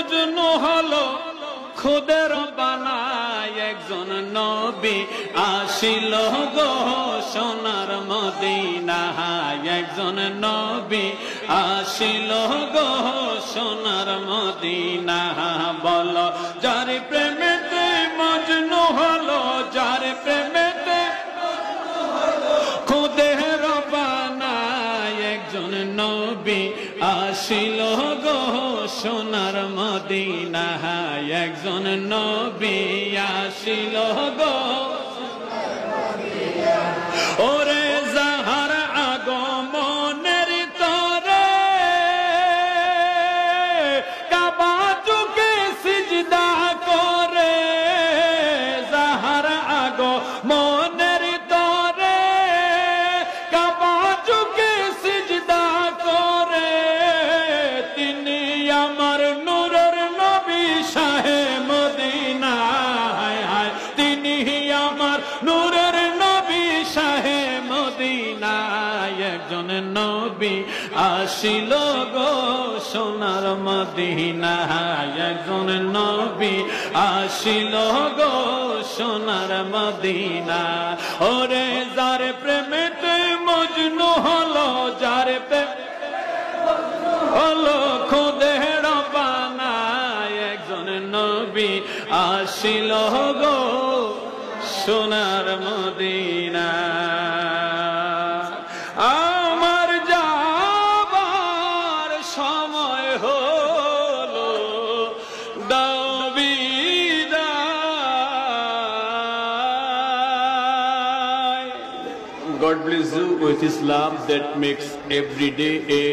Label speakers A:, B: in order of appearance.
A: মজনু হলো খুদের বানায় একজন নবী আসিল গো সোনার মদিনায় একজন নবী আসিল গো সোনার মদিনা বলো যার প্রেমেতে মজনু হলো যার প্রেমেতে খুদের বানায় একজন নবী আসিল গো সোনার মদিনায় একজন নবী আসিল গো ওরে যাহার আগমনের তরে কাবা চুকে সিজদা করে যাহার আগমনের তরে কাবা চুকে সিজদা করে তিনি আমার নূরের নবী শাহে মদিনা তিনি আমার নূরের নবী শাহে মদিনা একজন নবী আসিল গো সোনার মদিনা একজন নবী আসিল গো সোনার মদিনা ওরে যার প্রেমেতে মজনু হলো যার হলো খুদের বানায় একজন নবী আসিল গো সোনার মদিনা আমার যাবার সময় হলো দাও বিদায়। God bless you with His love that makes every day a